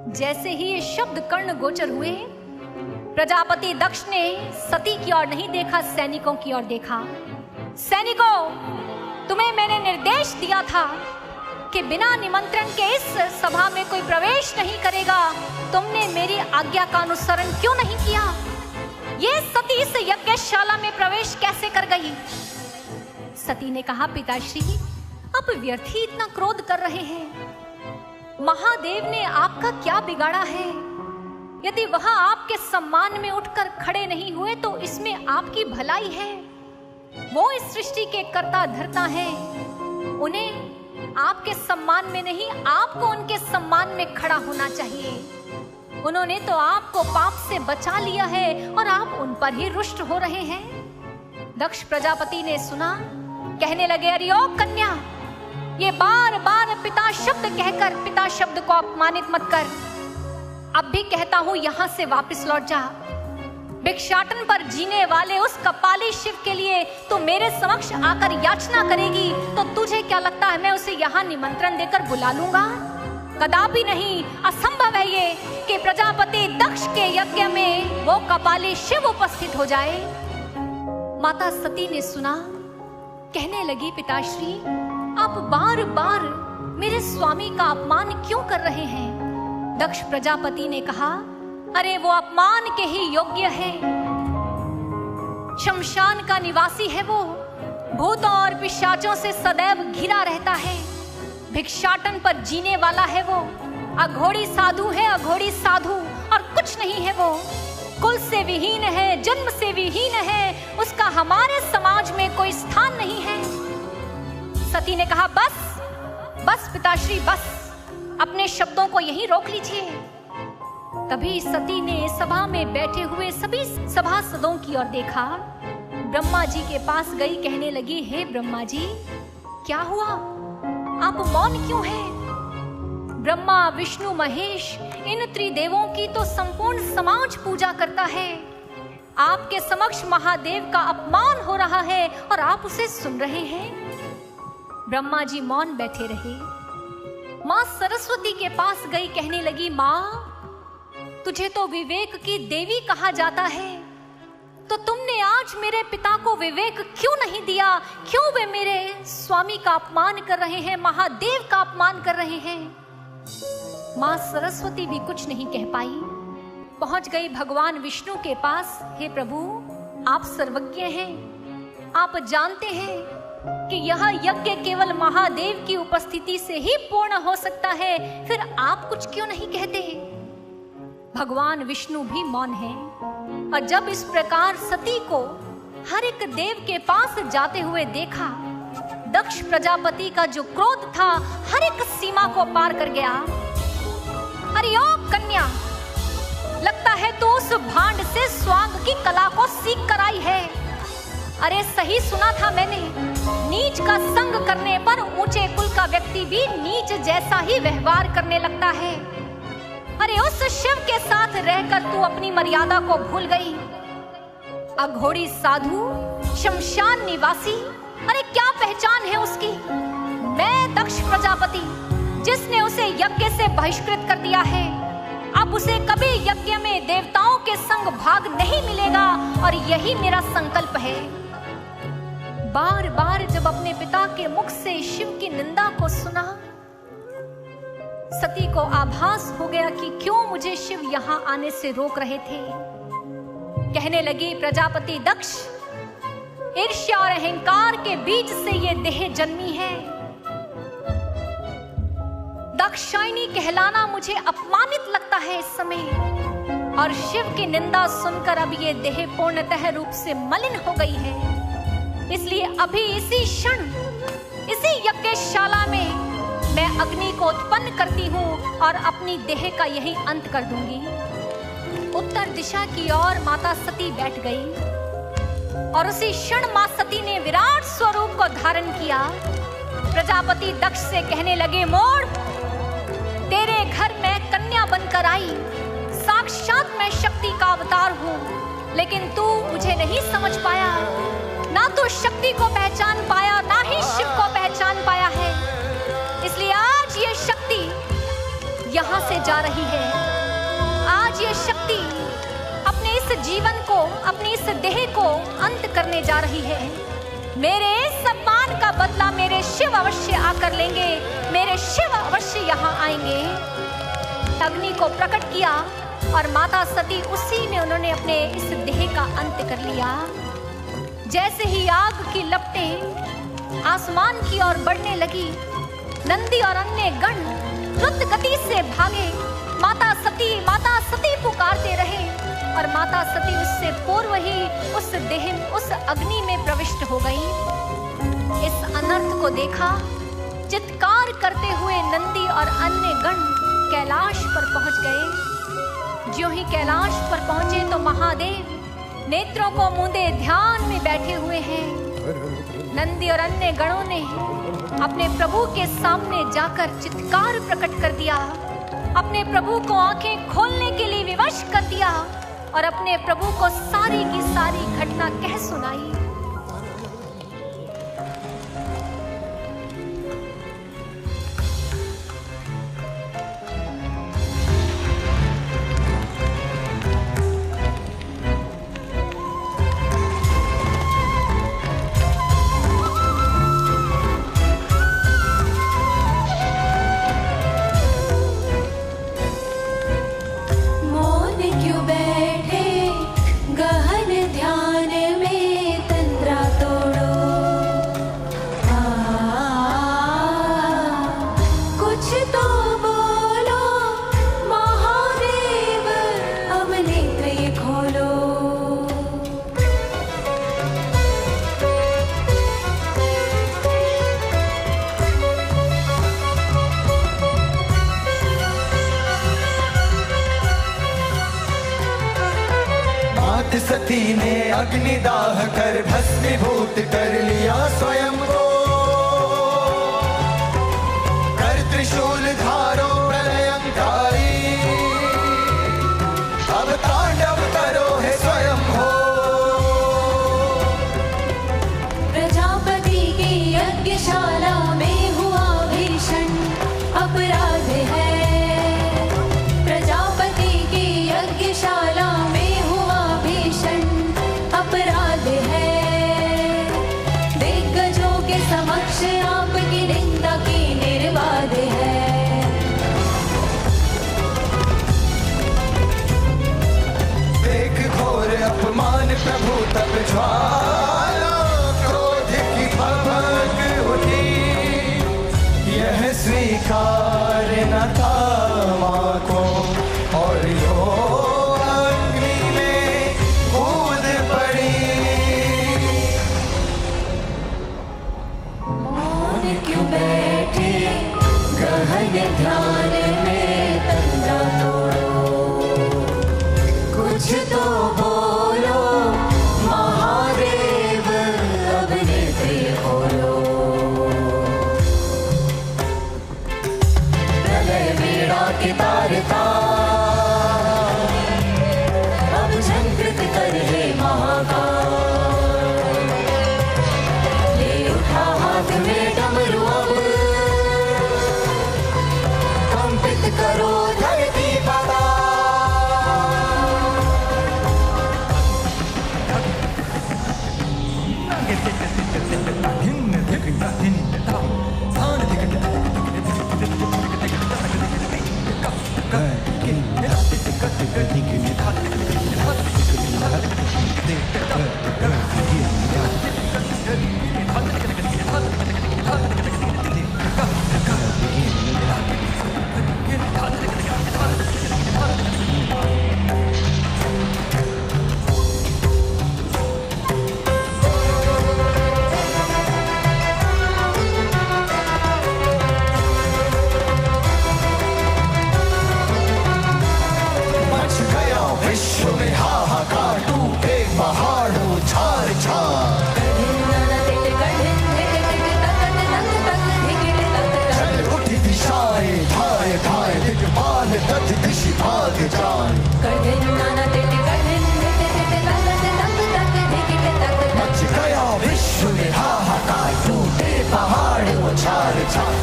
जैसे ही ये शब्द कर्ण गोचर हुए, प्रजापति दक्ष ने सती की ओर नहीं देखा, सैनिकों की ओर देखा। सैनिकों, तुम्हें मैंने निर्देश दिया था कि बिना निमंत्रण के इस सभा में कोई प्रवेश नहीं करेगा। तुमने मेरी आज्ञा का अनुसरण क्यों नहीं किया? ये सती इस यज्ञशाला में प्रवेश कैसे कर गई? सती ने कहा, पिताश्री, आप व्यर्थ ही इतना क्रोध कर रहे हैं। महादेव ने आपका क्या बिगाड़ा है? यदि वह आपके सम्मान में उठकर खड़े नहीं हुए तो इसमें आपकी भलाई है। वो इस सृष्टि के कर्ता धर्ता हैं। उन्हें आपके सम्मान में नहीं, आपको उनके सम्मान में खड़ा होना चाहिए। उन्होंने तो आपको पाप से बचा लिया है और आप उन पर ही रुष्ट हो रहे हैं। दक्ष प्रजापति ने सुना, कहने लगे, अरे ओ कन्या, ये बार बार पिता शब्द कहकर पिता शब्द को अपमानित मत कर। अब भी कहता हूं, यहां से वापस लौट जा। भिक्षाटन पर जीने वाले उस कपाली शिव के लिए तो मेरे समक्ष आकर याचना करेगी, तो तुझे क्या लगता है मैं उसे यहाँ निमंत्रण देकर बुला लूंगा? कदापि नहीं। असंभव है ये कि प्रजापति दक्ष के यज्ञ में वो कपाली शिव उपस्थित हो जाए। माता सती ने सुना, कहने लगी, पिताश्री, आप बार बार मेरे स्वामी का अपमान क्यों कर रहे हैं? दक्ष प्रजापति ने कहा, अरे वो अपमान के ही योग्य है। शमशान का निवासी है वो, भूतों और पिशाचों से सदैव घिरा रहता है। भिक्षाटन पर जीने वाला है वो, अघोरी साधु है, अघोरी साधु, और कुछ नहीं है वो। कुल से विहीन है, जन्म से विहीन है, उसका हमारे समाज में कोई स्थान नहीं है। सती ने कहा, बस बस पिताश्री, बस, अपने शब्दों को यहीं रोक लीजिए। तभी सती ने सभा में बैठे हुए सभी सभासदों की ओर देखा। ब्रह्मा जी के पास गई, कहने लगी, हे ब्रह्मा जी, क्या हुआ? आप मौन क्यों हैं? ब्रह्मा, विष्णु, महेश, इन त्रिदेवों की तो संपूर्ण समाज पूजा करता है। आपके समक्ष महादेव का अपमान हो रहा है और आप उसे सुन रहे हैं। ब्रह्मा जी मौन बैठे रहे। माँ सरस्वती के पास गई, कहने लगी, माँ, तुझे तो विवेक की देवी कहा जाता है, तो तुमने आज मेरे पिता को विवेक क्यों नहीं दिया? क्यों वे मेरे स्वामी का अपमान कर रहे हैं, महादेव का अपमान कर रहे हैं? माँ सरस्वती भी कुछ नहीं कह पाई। पहुंच गई भगवान विष्णु के पास, हे प्रभु, आप सर्वज्ञ हैं, आप जानते हैं कि यह यज्ञ केवल महादेव की उपस्थिति से ही पूर्ण हो सकता है, फिर आप कुछ क्यों नहीं कहते? भगवान विष्णु भी मौन है। और जब इस प्रकार सती को हर एक देव के पास जाते हुए देखा, दक्ष प्रजापति का जो क्रोध था हर एक सीमा को पार कर गया। अरे ओ कन्या, लगता है तो उस भांड से स्वांग की कला को सीख कर आई है। अरे सही सुना था मैंने, नीच का संग करने पर ऊंचे कुल का व्यक्ति भी नीच जैसा ही व्यवहार करने लगता है। अरे उस शिव के साथ रहकर तू अपनी मर्यादा को भूल गई। अघोरी साधु, शमशान निवासी, अरे क्या पहचान है उसकी? मैं दक्ष प्रजापति, जिसने उसे यज्ञ से बहिष्कृत कर दिया है, अब उसे कभी यज्ञ में देवताओं के संग भाग नहीं मिलेगा, और यही मेरा संकल्प है। बार बार जब अपने पिता के मुख से शिव की निंदा को सुना, सती को आभास हो गया कि क्यों मुझे शिव यहाँ आने से रोक रहे थे। कहने लगी, प्रजापति दक्ष, ईर्ष्या और अहंकार के बीज से ये देह जन्मी है। दाक्षायणी कहलाना मुझे अपमानित लगता है इस समय, और शिव की निंदा सुनकर अब ये देह पूर्णतः रूप से मलिन हो गई है। इसलिए अभी इसी क्षण, इसी यज्ञशाला में मैं अग्नि को उत्पन्न करती हूँ और अपनी देह का यही अंत कर दूंगी। उत्तर दिशा की ओर माता सती बैठ गई, और उसी क्षण मां सती ने विराट स्वरूप को धारण किया। प्रजापति दक्ष से कहने लगे, मोर, तेरे घर मैं कन्या बनकर आई, साक्षात मैं शक्ति का अवतार हूँ, लेकिन तू मुझे नहीं समझ पाया। ना तो शक्ति को पहचान पाया, ना ही शिव को पहचान पाया है। इसलिए आज ये शक्ति यहाँ से जा रही है। आज ये शक्ति अपने इस इस जीवन को, अपनी इस देह को अंत करने जा रही है। मेरे सम्मान का बदला मेरे शिव अवश्य आकर लेंगे, मेरे शिव अवश्य यहाँ आएंगे। अग्नि को प्रकट किया और माता सती उसी में उन्होंने अपने इस देह का अंत कर लिया। जैसे ही आग की लपटें आसमान की ओर बढ़ने लगी, नंदी और अन्य गण द्रुत गति से भागे। माता सती पुकारते रहे और माता सती उससे पूर्व ही उस देह, उस अग्नि में प्रविष्ट हो गई। इस अनर्थ को देखा, चित्कार करते हुए नंदी और अन्य गण कैलाश पर पहुंच गए। ज्यों ही कैलाश पर पहुंचे तो महादेव नेत्रों को मूंदे ध्यान में बैठे हुए हैं। नंदी और अन्य गणों ने अपने प्रभु के सामने जाकर चित्कार प्रकट कर दिया, अपने प्रभु को आंखें खोलने के लिए विवश कर दिया और अपने प्रभु को सारी की सारी घटना कह सुनाई। सती ने अग्निदाह कर भस्मीभूत कर लिया स्वयं को। कर त्रिशूल धारो प्रलयंकारी, अब तांडव करो है स्वयं हो। प्रजापति की यज्ञशाला में हुआ भीषण अपराध है। प्रजापति की यज्ञशाला में अपराध है। दिग्गजों के समक्ष आपकी निंदा की निर्बाध है। देख घोर अपमान प्रभु तब ज्वाला, क्रोध की भभक उठी, यह स्वीकार न था मां को। और यो अग्नि में कूद पड़ी, मौन क्यों बैठे गहन ध्यान में तंद्रा तोड़ो। कुछ तो बोलो महादेव, अब नेत्र खोलो। प्रलय वीणा की तारता अब झंकृत कर हे महाकाल। ले उठा हाथ में डमरू, अब कंपित करो धरती पाताल।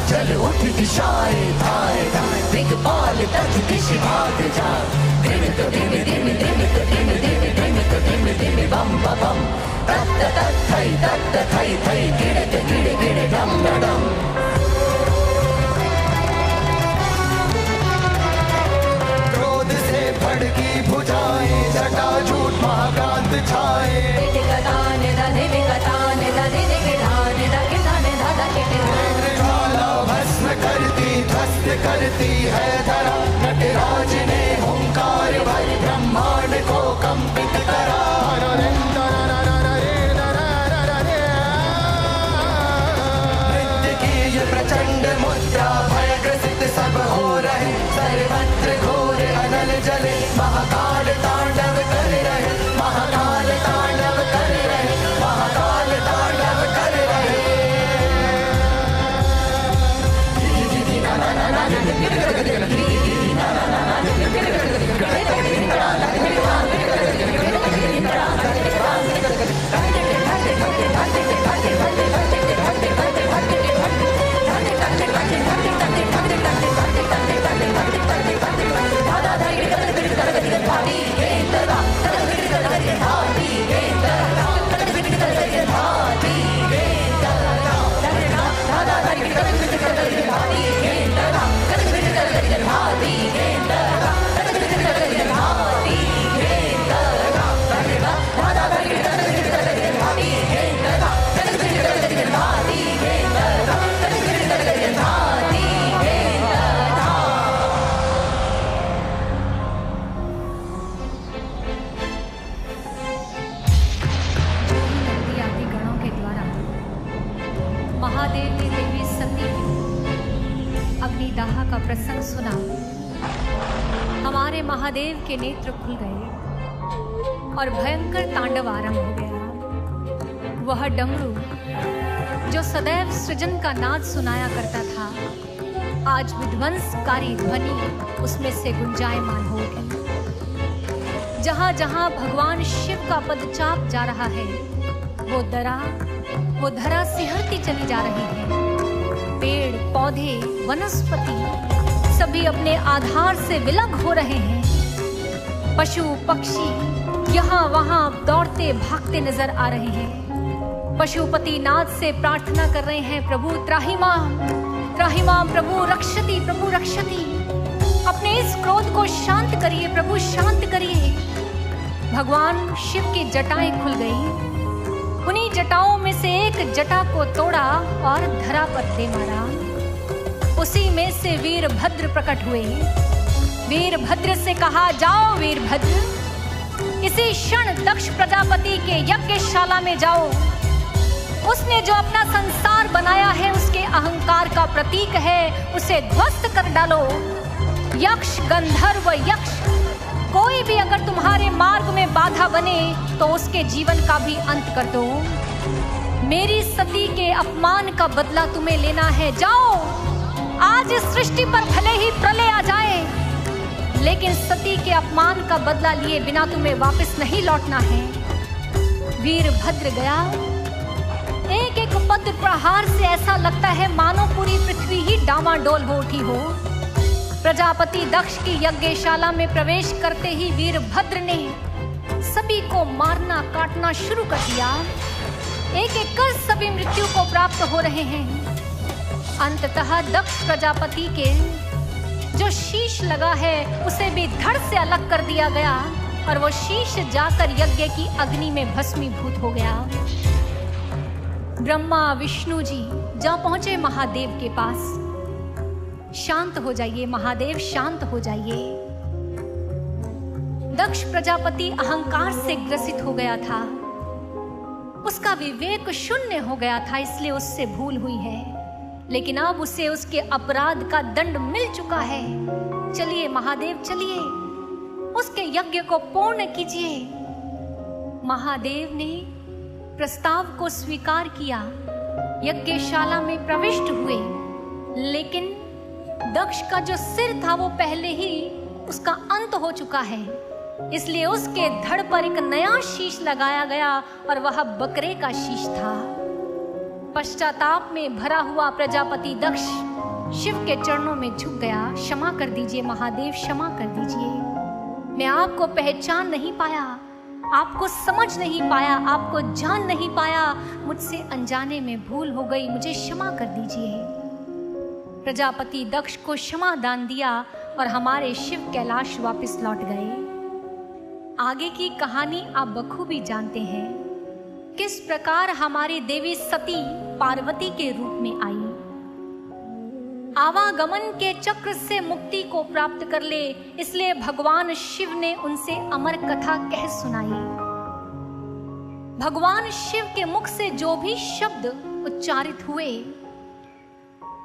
चल उठ दिशाएं धाए धाए, दिग्पाल तज दिश भाग जा। दिन तो दिन दिन दिन तो दिन दिन बम तत्त तत्थै तत्त थै थै गिड़त गिड़ गिड़ डम डम। क्रोध से भड़की भुजाएं जटाजूट महाकांत छाए। ज्वाला भस्म करती ध्वस्त करती है धरा। नटराज ने हुंकार भर ब्रह्मांड को कंपित करा। नृत्य की ये प्रचंड मुद्रा भयग्रसित सब हो रहे। सर्वत्र घोर अनल जले महाकाल तांडव कर रहे। महाकाल तांडव कर रहे। महाकाल तांडव कर रहे। महादेव ने देवी सती अग्निदाह का प्रसंग सुना। हमारे महादेव के नेत्र खुल गए और भयंकर तांडव आरंभ हो गया। वह डमरू जो सदैव सृजन का नाद सुनाया करता था, आज विध्वंसकारी ध्वनि उसमें से गुंजायमान हो उठी। जहां जहां भगवान शिव का पदचाप जा रहा है, वो धरा सिहरती चली जा रही है। पेड़ पौधे वनस्पति सभी अपने आधार से विलग हो रहे हैं। पशु पक्षी यहाँ वहां दौड़ते भागते नजर आ रहे हैं। पशुपति नाथ से प्रार्थना कर रहे हैं, प्रभु त्राहिमाम त्राहिमाम, प्रभु रक्षति प्रभु रक्षति। अपने इस क्रोध को शांत करिए प्रभु, शांत करिए। भगवान शिव की जटाएं खुल गई। उन्हीं जटाओं में से एक जटा को तोड़ा और धरा पर दे मारा। उसी में से वीरभद्र प्रकट हुए। वीरभद्र से कहा, जाओ वीरभद्र, इसी क्षण दक्ष प्रजापति के यज्ञशाला में जाओ। उसने जो अपना संसार बनाया है, उसके अहंकार का प्रतीक है, उसे ध्वस्त कर डालो। यक्ष गंधर्व यक्ष कोई भी अगर तुम्हारे मार्ग में बाधा बने तो उसके जीवन का भी अंत कर दो। मेरी सती के अपमान का बदला तुम्हें लेना है। जाओ, आज इस सृष्टि पर भले ही प्रलय आ जाए, लेकिन सती के अपमान का बदला लिए बिना तुम्हें वापस नहीं लौटना है। वीरभद्र गया। एक एक पद प्रहार से ऐसा लगता है मानो पूरी पृथ्वी ही डामाडोल हो उठी हो। प्रजापति दक्ष की यज्ञशाला में प्रवेश करते ही वीरभद्र ने सभी को मारना काटना शुरू कर दिया। एक एक कर सभी मृत्यु को प्राप्त हो रहे हैं। अंततः दक्ष प्रजापति के जो शीश लगा है उसे भी धड़ से अलग कर दिया गया और वो शीश जाकर यज्ञ की अग्नि में भस्मीभूत हो गया। ब्रह्मा विष्णु जी जा पहुंचे महादेव के पास। शांत हो जाइए महादेव, शांत हो जाइए। दक्ष प्रजापति अहंकार से ग्रसित हो गया था। उसका विवेक शून्य हो गया था, इसलिए उससे भूल हुई है। लेकिन अब उसे उसके अपराध का दंड मिल चुका है। चलिए महादेव, चलिए उसके यज्ञ को पूर्ण कीजिए। महादेव ने प्रस्ताव को स्वीकार किया, यज्ञशाला में प्रविष्ट हुए। लेकिन दक्ष का जो सिर था वो पहले ही उसका अंत हो चुका है, इसलिए उसके धड़ पर एक नया शीश लगाया गया और वह बकरे का शीश था। पश्चाताप में भरा हुआ प्रजापति दक्ष शिव के चरणों में झुक गया। क्षमा कर दीजिए महादेव, क्षमा कर दीजिए, मैं आपको पहचान नहीं पाया। आपको समझ नहीं पाया, आपको जान नहीं पाया, मुझसे अनजाने में भूल हो गई, मुझे क्षमा कर दीजिए। प्रजापति दक्ष को क्षमा दान दिया और हमारे शिव कैलाश वापस लौट गए। आगे की कहानी आप बखूबी जानते हैं, किस प्रकार हमारी देवी सती पार्वती के रूप में आई। आवागमन के चक्र से मुक्ति को प्राप्त कर ले, इसलिए भगवान शिव ने उनसे अमर कथा कह सुनाई। भगवान शिव के मुख से जो भी शब्द उच्चारित हुए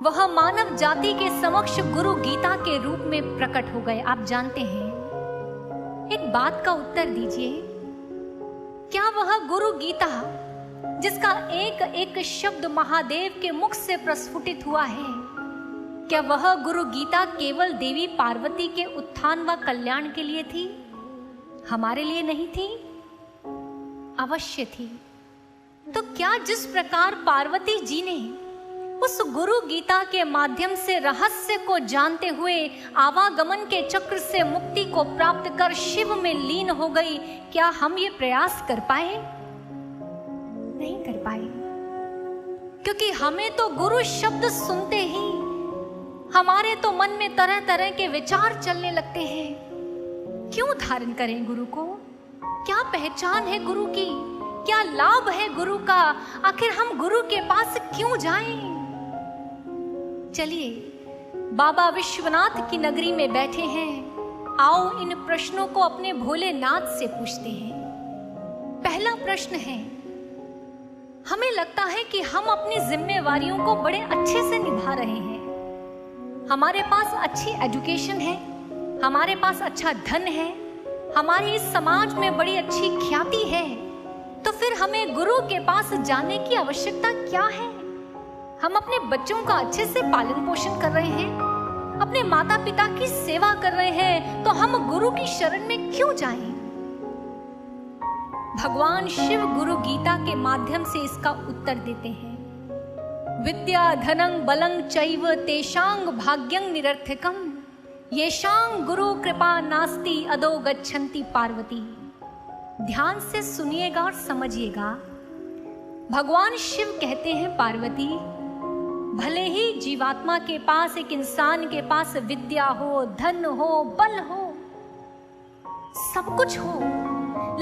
वह मानव जाति के समक्ष गुरु गीता के रूप में प्रकट हो गए। आप जानते हैं, एक बात का उत्तर दीजिए, क्या वह गुरु गीता जिसका एक एक शब्द महादेव के मुख से प्रस्फुटित हुआ है, क्या वह गुरु गीता केवल देवी पार्वती के उत्थान व कल्याण के लिए थी, हमारे लिए नहीं थी? अवश्य थी। तो क्या जिस प्रकार पार्वती जी ने उस गुरु गीता के माध्यम से रहस्य को जानते हुए आवागमन के चक्र से मुक्ति को प्राप्त कर शिव में लीन हो गई, क्या हम ये प्रयास कर पाए? नहीं कर पाए, क्योंकि हमें तो गुरु शब्द सुनते ही हमारे तो मन में तरह तरह के विचार चलने लगते हैं। क्यों धारण करें गुरु को? क्या पहचान है गुरु की? क्या लाभ है गुरु का? आखिर हम गुरु के पास क्यों जाएं? चलिए, बाबा विश्वनाथ की नगरी में बैठे हैं, आओ इन प्रश्नों को अपने भोलेनाथ से पूछते हैं। पहला प्रश्न है, हमें लगता है कि हम अपनी जिम्मेवारियों को बड़े अच्छे से निभा रहे हैं, हमारे पास अच्छी एजुकेशन है, हमारे पास अच्छा धन है, हमारे इस समाज में बड़ी अच्छी ख्याति है, तो फिर हमें गुरु के पास जाने की आवश्यकता क्या है? हम अपने बच्चों का अच्छे से पालन पोषण कर रहे हैं, अपने माता पिता की सेवा कर रहे हैं, तो हम गुरु की शरण में क्यों जाएं? भगवान शिव गुरु गीता के माध्यम से इसका उत्तर देते हैं। विद्या धनं बलं चैव तेषां भाग्यं निरर्थकम् येषां गुरु कृपा नास्ति अधो गच्छन्ति पार्वती। ध्यान से सुनिएगा और समझिएगा। भगवान शिव कहते हैं, पार्वती, भले ही जीवात्मा के पास, एक इंसान के पास विद्या हो, धन हो, बल हो, सब कुछ हो,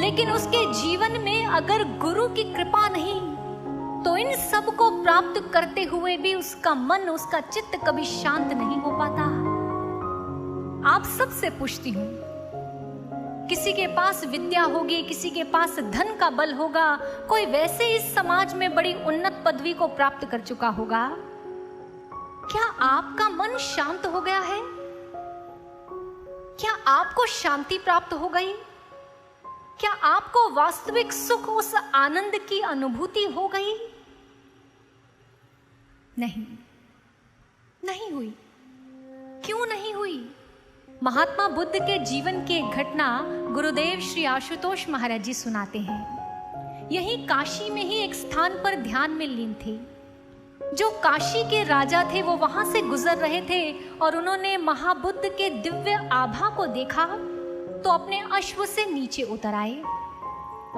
लेकिन उसके जीवन में अगर गुरु की कृपा नहीं तो इन सब को प्राप्त करते हुए भी उसका मन, उसका चित्त कभी शांत नहीं हो पाता। आप सबसे पूछती हूं, किसी के पास विद्या होगी, किसी के पास धन का बल होगा, कोई वैसे इस समाज में बड़ी उन्नत पदवी को प्राप्त कर चुका होगा। क्या आपका मन शांत हो गया है? क्या आपको शांति प्राप्त हो गई? क्या आपको वास्तविक सुख, उस आनंद की अनुभूति हो गई? नहीं, नहीं हुई। क्यों नहीं हुई? महात्मा बुद्ध के जीवन की एक घटना गुरुदेव श्री आशुतोष महाराज जी सुनाते हैं। यही काशी में ही एक स्थान पर ध्यान में लीन थे। जो काशी के राजा थे वो वहां से गुजर रहे थे और उन्होंने महाबुद्ध के दिव्य आभा को देखा तो अपने अश्व से नीचे उतर आए।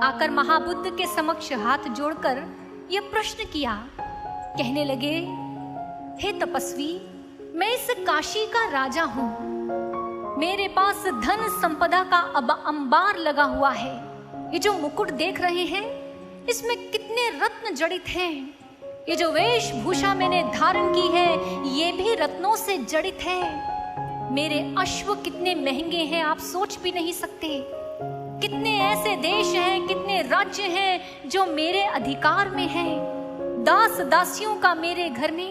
आकर महाबुद्ध के समक्ष हाथ जोड़कर यह प्रश्न किया, कहने लगे, हे तपस्वी, मैं इस काशी का राजा हूं, मेरे पास धन संपदा का अंबार लगा हुआ है। ये जो मुकुट देख रहे हैं, इसमें कितने रत्न जड़ित हैं। ये जो वेशभूषा मैंने धारण की है, ये भी रत्नों से जड़ित है। मेरे अश्व कितने महंगे हैं, आप सोच भी नहीं सकते। कितने ऐसे देश हैं, कितने राज्य हैं जो मेरे अधिकार में हैं। दास दासियों का मेरे घर में,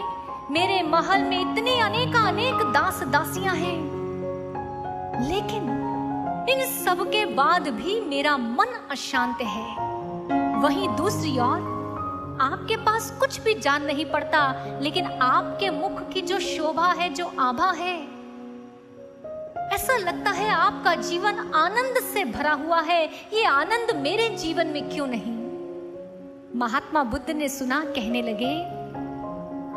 मेरे महल में इतने अनेक दास दासियां हैं, लेकिन इन सब के बाद भी मेरा मन अशांत है। वहीं दूसरी ओर आपके पास कुछ भी जान नहीं पड़ता, लेकिन आपके मुख की जो शोभा है, जो आभा है, ऐसा लगता है आपका जीवन आनंद से भरा हुआ है। ये आनंद मेरे जीवन में क्यों नहीं? महात्मा बुद्ध ने सुना, कहने लगे,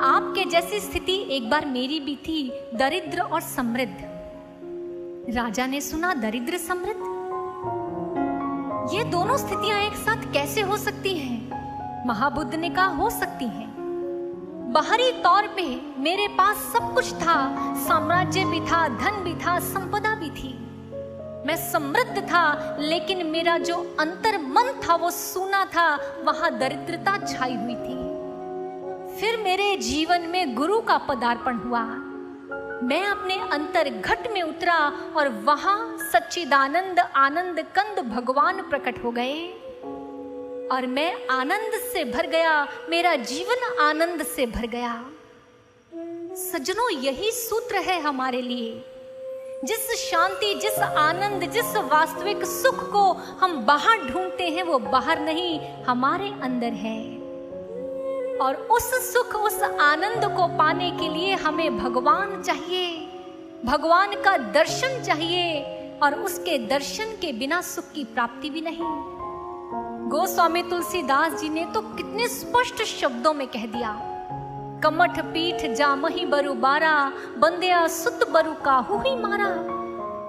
आपके जैसी स्थिति एक बार मेरी भी थी, दरिद्र और समृद्ध। राजा ने सुना, दरिद्र समृद्ध, ये दोनों स्थितियां एक साथ कैसे हो सकती हैं? महाबुद्ध ने कहा हो सकती हैं। बाहरी तौर पे मेरे पास सब कुछ था, साम्राज्य भी था, धन भी था, संपदा भी थी, मैं समृद्ध था, लेकिन मेरा जो अंतर मन था वो सूना था, वहां दरिद्रता छाई हुई थी। फिर मेरे जीवन में गुरु का पदार्पण हुआ, मैं अपने अंतर घट में उतरा और वहां सच्चिदानंद आनंद कंद भगवान प्रकट हो गए और मैं आनंद से भर गया, मेरा जीवन आनंद से भर गया। सज्जनों, यही सूत्र है हमारे लिए। जिस शांति, जिस आनंद, जिस वास्तविक सुख को हम बाहर ढूंढते हैं वो बाहर नहीं, हमारे अंदर है। और उस सुख, उस आनंद को पाने के लिए हमें भगवान चाहिए, भगवान का दर्शन चाहिए, और उसके दर्शन के बिना सुख की प्राप्ति भी नहीं। गोस्वामी तुलसीदास जी ने तो कितने स्पष्ट शब्दों में कह दिया, कमठ पीठ जामहि बरु बारा, बंदिया सुत बरु काहू ही मारा,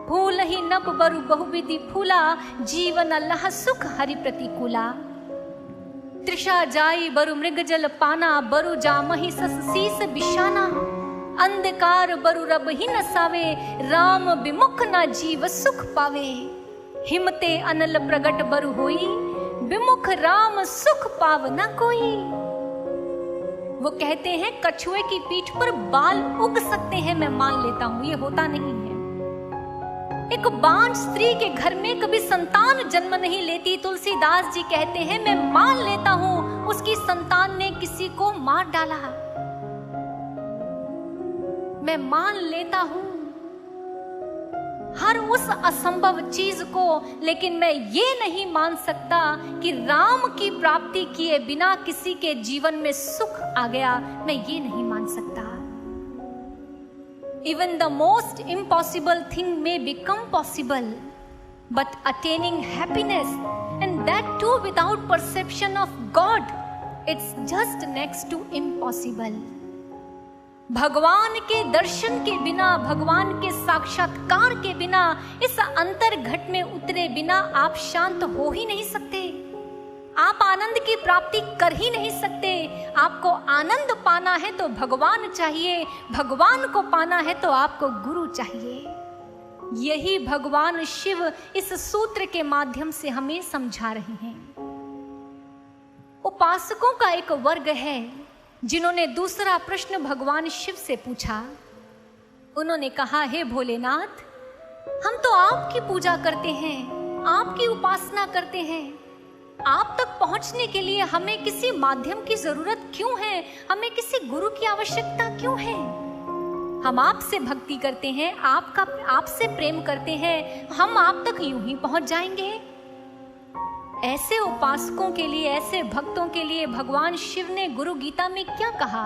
फूल ही नभ बरु बहुविधि फूला, जीवन अल्लाह सुख हरि प्रतिकूला। त्रिषा जाई बरु मृग जल पाना, बरु जामहि सस शीस बिशाना, अंधकार बरु रब ही न सावे, राम विमुख न जीव सुख पावे, हिमते अनल प्रगट बरु होई, विमुख राम सुख पाव न कोई। वो कहते हैं कछुए की पीठ पर बाल उग सकते हैं, मैं मान लेता हूं, ये होता नहीं है। एक बांझ स्त्री के घर में कभी संतान जन्म नहीं लेती। तुलसीदास जी कहते हैं मैं मान लेता हूं उसकी संतान ने किसी को मार डाला, मैं मान लेता हूं हर उस असंभव चीज को, लेकिन मैं ये नहीं मान सकता कि राम की प्राप्ति किए बिना किसी के जीवन में सुख आ गया, मैं ये नहीं मान सकता। Even the most impossible thing may become possible, but attaining happiness, and that too without perception of God, it's just next to impossible. भगवान के दर्शन के बिना, भगवान के साक्षात्कार के बिना, इस अंतर घट में उतरे बिना आप शांत हो ही नहीं सकते, आप आनंद की प्राप्ति कर ही नहीं सकते। आपको आनंद पाना है तो भगवान चाहिए, भगवान को पाना है तो आपको गुरु चाहिए। यही भगवान शिव इस सूत्र के माध्यम से हमें समझा रहे हैं। उपासकों का एक वर्ग है जिन्होंने दूसरा प्रश्न भगवान शिव से पूछा। उन्होंने कहा, हे भोलेनाथ, हम तो आपकी पूजा करते हैं, आपकी उपासना करते हैं, आप तक पहुंचने के लिए हमें किसी माध्यम की जरूरत क्यों है, हमें किसी गुरु की आवश्यकता क्यों है? हम आपसे भक्ति करते हैं, आपसे प्रेम करते हैं, हम आप तक यूं ही पहुंच जाएंगे। ऐसे उपासकों के लिए, ऐसे भक्तों के लिए भगवान शिव ने गुरु गीता में क्या कहा?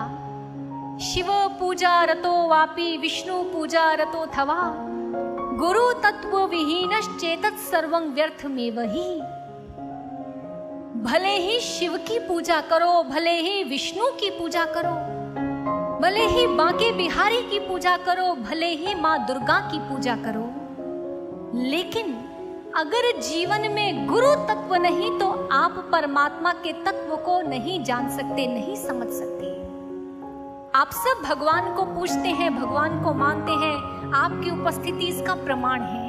शिव पूजा रतो वापि विष्णु पूजा रतो थवा, गुरु तत्व विहीनश्चेतत् सर्वं व्यर्थमेव हि। भले ही शिव की पूजा करो, भले ही विष्णु की पूजा करो, भले ही बांके बिहारी की पूजा करो, भले ही माँ दुर्गा की पूजा करो, लेकिन अगर जीवन में गुरु तत्व नहीं तो आप परमात्मा के तत्व को नहीं जान सकते, नहीं समझ सकते। आप सब भगवान को पूजते हैं, भगवान को मानते हैं, आपकी उपस्थिति इसका प्रमाण है।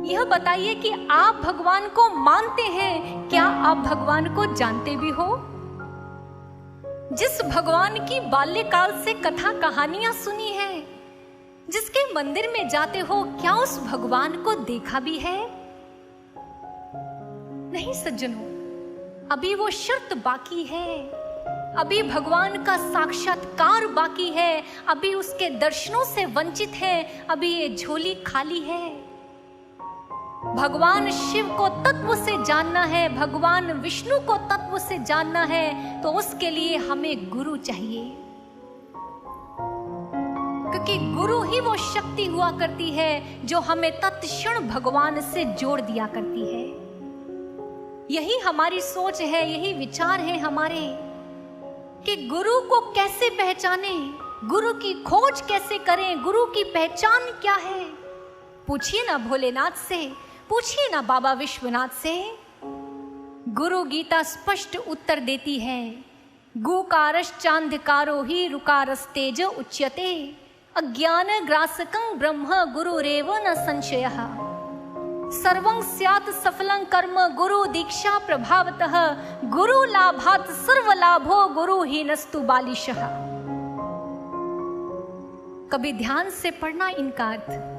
यह बताइए कि आप भगवान को मानते हैं, क्या आप भगवान को जानते भी हो? जिस भगवान की बाल्यकाल से कथा कहानियां सुनी है, जिसके मंदिर में जाते हो, क्या उस भगवान को देखा भी है? नहीं सज्जनों, अभी वो शर्त बाकी है, अभी भगवान का साक्षात्कार बाकी है, अभी उसके दर्शनों से वंचित है, अभी ये झोली खाली है। भगवान शिव को तत्व से जानना है, भगवान विष्णु को तत्व से जानना है, तो उसके लिए हमें गुरु चाहिए, क्योंकि गुरु ही वो शक्ति हुआ करती है जो हमें तत्क्षण भगवान से जोड़ दिया करती है। यही हमारी सोच है, यही विचार है हमारे कि गुरु को कैसे पहचाने, गुरु की खोज कैसे करें, गुरु की पहचान क्या है। पूछिए ना भोलेनाथ से, पूछिए ना बाबा विश्वनाथ से। गुरु गीता स्पष्ट उत्तर देती है, गुकारश्चांधकारो ही रुकारस्तेज उच्यते, अज्ञान ग्रासकं ब्रह्म गुरुरेव न संशयः, सर्वं स्यात् सफलं कर्म गुरु दीक्षा प्रभावतः, गुरु लाभात् सर्व लाभो गुरु हीनस्तु बालिशः। कभी ध्यान से पढ़ना इनका अर्थ।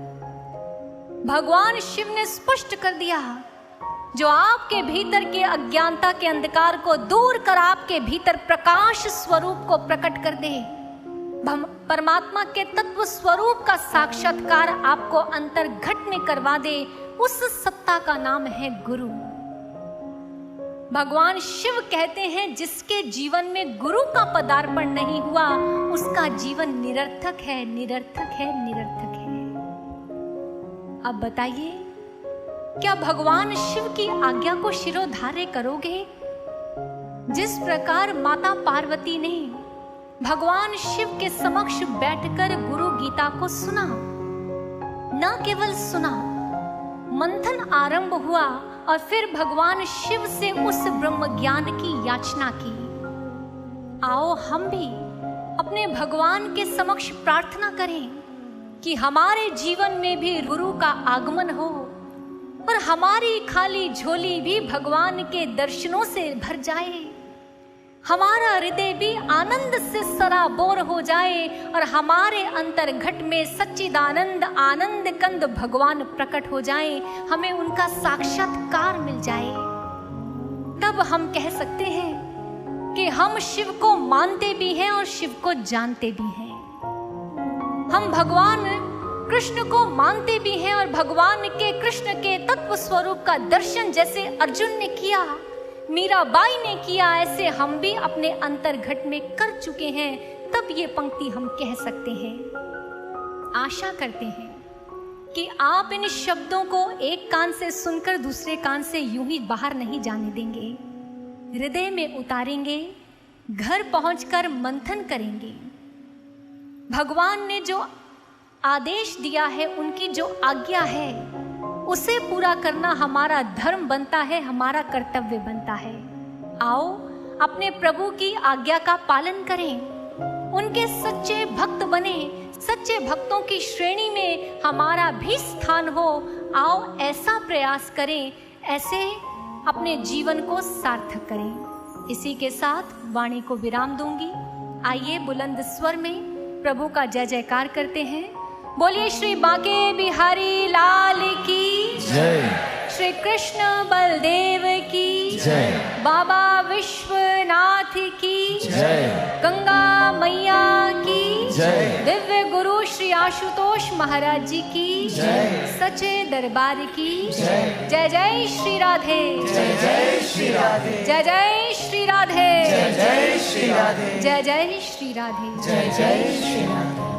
भगवान शिव ने स्पष्ट कर दिया, जो आपके भीतर के अज्ञानता के अंधकार को दूर कर आपके भीतर प्रकाश स्वरूप को प्रकट कर दे, परमात्मा के तत्व स्वरूप का साक्षात्कार आपको अंतर घट में करवा दे, उस सत्ता का नाम है गुरु। भगवान शिव कहते हैं, जिसके जीवन में गुरु का पदार्पण नहीं हुआ उसका जीवन निरर्थक है, निरर्थक है, निरर्थक है। अब बताइए, क्या भगवान शिव की आज्ञा को शिरोधार्य करोगे? जिस प्रकार माता पार्वती ने भगवान शिव के समक्ष बैठकर गुरु गीता को सुना, न केवल सुना, मंथन आरंभ हुआ और फिर भगवान शिव से उस ब्रह्म ज्ञान की याचना की। आओ हम भी अपने भगवान के समक्ष प्रार्थना करें कि हमारे जीवन में भी गुरु का आगमन हो और हमारी खाली झोली भी भगवान के दर्शनों से भर जाए, हमारा हृदय भी आनंद से सराबोर हो जाए और हमारे अंतर घट में सच्चिदानंद आनंद कंद भगवान प्रकट हो जाए, हमें उनका साक्षात्कार मिल जाए। तब हम कह सकते हैं कि हम शिव को मानते भी हैं और शिव को जानते भी हैं। हम भगवान कृष्ण को मानते भी हैं और भगवान के कृष्ण के तत्व स्वरूप का दर्शन जैसे अर्जुन ने किया, मीराबाई ने किया, ऐसे हम भी अपने अंतर घट में कर चुके हैं। तब ये पंक्ति हम कह सकते हैं। आशा करते हैं कि आप इन शब्दों को एक कान से सुनकर दूसरे कान से यूं ही बाहर नहीं जाने देंगे, हृदय में उतारेंगे, घर पहुंचकर मंथन करेंगे। भगवान ने जो आदेश दिया है, उनकी जो आज्ञा है, उसे पूरा करना हमारा धर्म बनता है, हमारा कर्तव्य बनता है। आओ अपने प्रभु की आज्ञा का पालन करें, उनके सच्चे भक्त बने, सच्चे भक्तों की श्रेणी में हमारा भी स्थान हो। आओ ऐसा प्रयास करें, ऐसे अपने जीवन को सार्थक करें। इसी के साथ वाणी को विराम दूंगी। आइए बुलंद स्वर में प्रभु का जय जयकार करते हैं। बोलिए श्री बांके बिहारी लाल की जय, श्री कृष्ण बलदेव की जय, बाबा विश्वनाथ की जय, गंगा मैया की जय, दिव्य गुरु श्री आशुतोष महाराज जी की जय, सच्चे दरबार की जय, जय जय श्री राधे, जय जय श्री राधे, जय जय श्री राधे, जय जय श्री राधे, जय जय श्री राधे, जय जय श्री राधे।